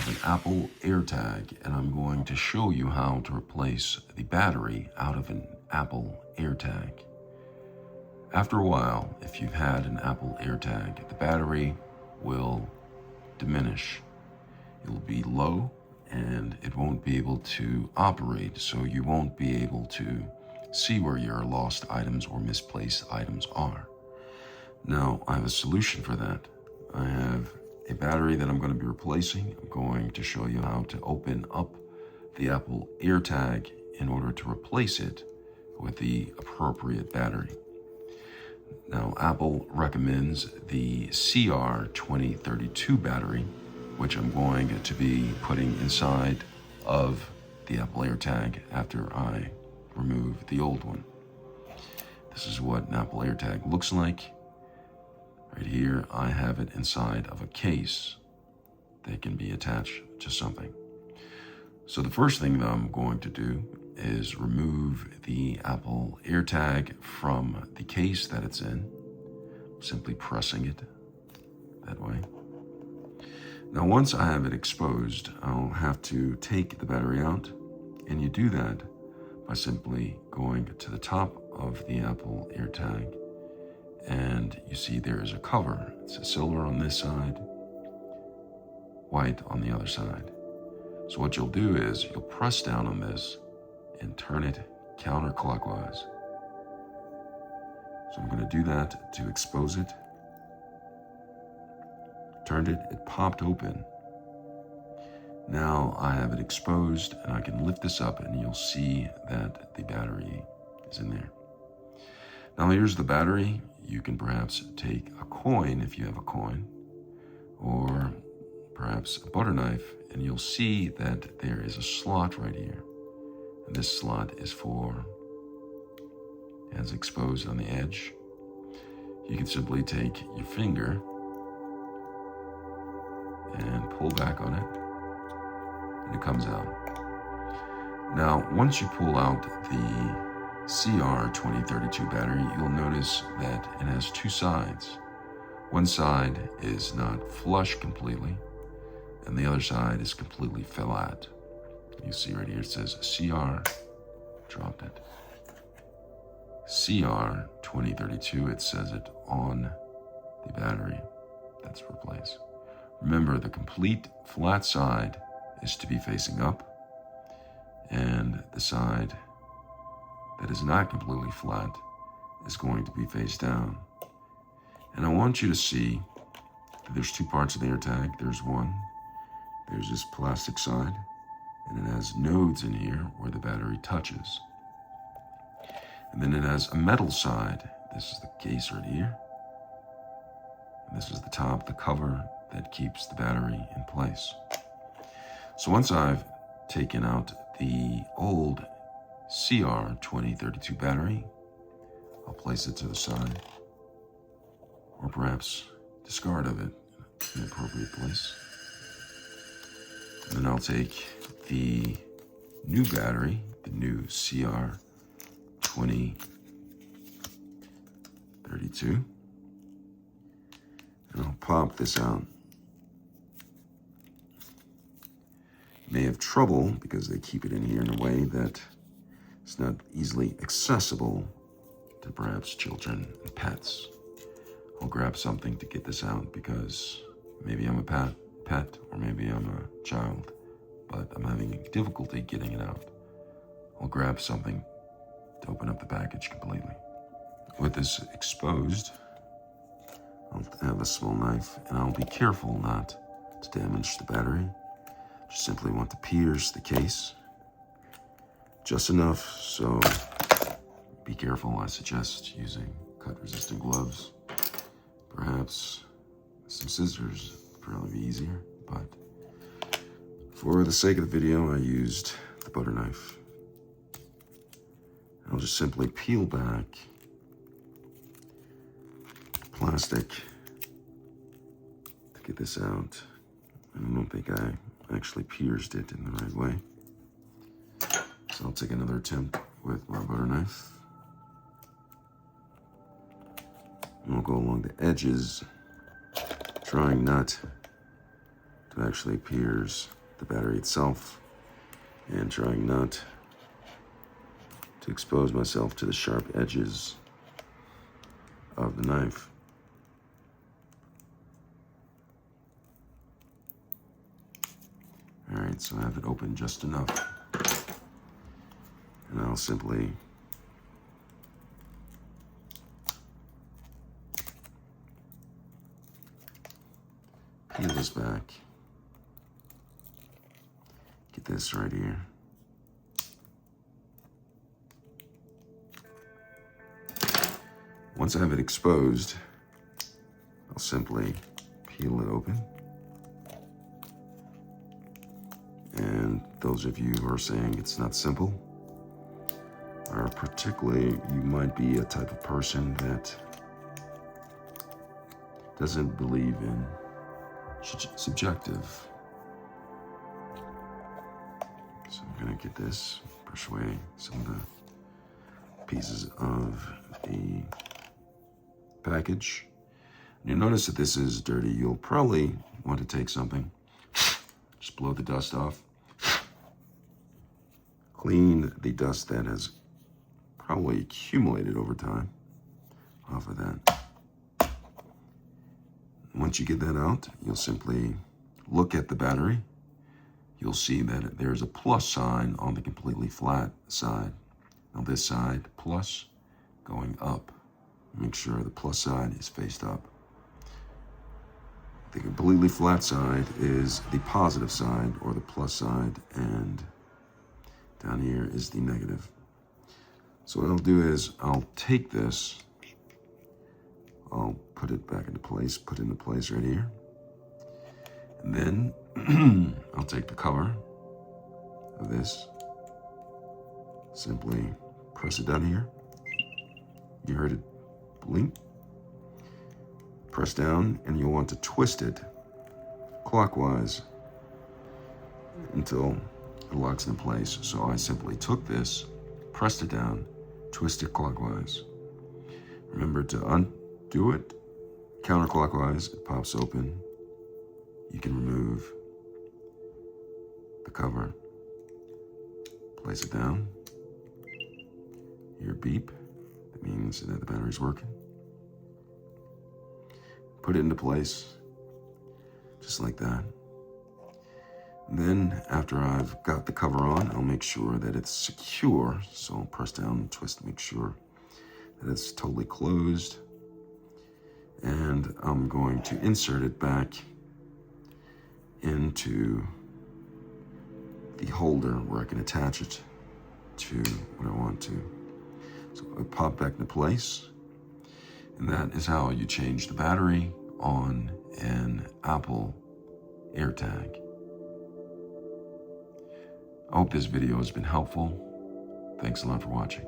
have an Apple AirTag, and I'm going to show you how to replace the battery out of an Apple AirTag. After a while, if you've had an Apple AirTag, the battery will diminish. It'll be low and it won't be able to operate, so you won't be able to see where your lost items or misplaced items are. Now, I have a solution for that. I have a battery that I'm going to be replacing. I'm going to show you how to open up the Apple AirTag in order to replace it with the appropriate battery. Now, Apple recommends the CR2032 battery, which I'm going to be putting inside of the Apple AirTag after I remove the old one. This is what an Apple AirTag looks like. Right here, I have it inside of a case that can be attached to something. So the first thing that I'm going to do is remove the Apple AirTag from the case that it's in, simply pressing it that way. Now, once I have it exposed, I'll have to take the battery out, and you do that by simply going to the top of the Apple AirTag, and you see there is a cover. It's a silver on this side, white on the other side. So what you'll do is you'll press down on this and turn it counterclockwise. So I'm going to do that to expose it. Turned it, it popped open. Now I have it exposed, and I can lift this up and you'll see that the battery is in there. Now here's the battery. You can perhaps take a coin if you have a coin, or perhaps a butter knife, and you'll see that there is a slot right here. And this slot is for, as exposed on the edge. You can simply take your finger and pull back on it, and it comes out. Now, once you pull out the CR2032 battery, you'll notice that it has two sides. One side is not flush completely, and the other side is completely flat. You see right here it says CR, dropped it. CR2032, it says it on the battery that's replaced. Remember, the complete flat side is to be facing up, and the side that is not completely flat is going to be face down. And I want you to see that there's two parts of the AirTag. There's one, there's this plastic side, and it has nodes in here where the battery touches. And then it has a metal side. This is the case right here. And this is the top, the cover that keeps the battery in place. So once I've taken out the old CR2032 battery, I'll place it to the side, or perhaps discard of it in the appropriate place. And then I'll take the new battery, the new CR2032, and I'll pop this out. May have trouble because they keep it in here in a way that it's not easily accessible to perhaps children and pets. I'll grab something to get this out because maybe I'm a pet, or maybe I'm a child, but I'm having difficulty getting it out. I'll grab something to open up the package completely. With this exposed, I'll have a small knife, and I'll be careful not to damage the battery. Just simply want to pierce the case just enough, so be careful. I suggest using cut-resistant gloves. Perhaps some scissors would probably be easier, but for the sake of the video, I used the butter knife. I'll just simply peel back the plastic to get this out. I don't think I actually pierced it in the right way. So I'll take another attempt with my butter knife. And we'll go along the edges, trying not It actually appears the battery itself, and trying not to expose myself to the sharp edges of the knife. All right, so I have it open just enough, and I'll simply peel this back. Get this right here. Once I have it exposed, I'll simply peel it open. And those of you who are saying it's not simple, or particularly you might be a type of person that doesn't believe in subjective. So I'm gonna get this, brush away some of the pieces of the package. And you'll notice that this is dirty. You'll probably want to take something, just blow the dust off. Clean the dust that has probably accumulated over time off of that. Once you get that out, you'll simply look at the battery. You'll see that there's a plus sign on the completely flat side. Now this side, plus, going up. Make sure the plus side is faced up. The completely flat side is the positive side, or the plus side, and down here is the negative. So what I'll do is I'll take this, I'll put it back into place, put it into place right here. And then I'll take the cover of this, simply press it down here. You heard it blink. Press down, and you'll want to twist it clockwise until it locks in place. So I simply took this, pressed it down, twist it clockwise. Remember to undo it counterclockwise. It pops open. You can remove the cover, place it down. Hear a beep. That means that the battery's working. Put it into place, just like that. And then after I've got the cover on, I'll make sure that it's secure. So I'll press down and twist to make sure that it's totally closed. And I'm going to insert it back into the holder where I can attach it to what I want to. So I pop back into place. And that is how you change the battery on an Apple AirTag. I hope this video has been helpful. Thanks a lot for watching.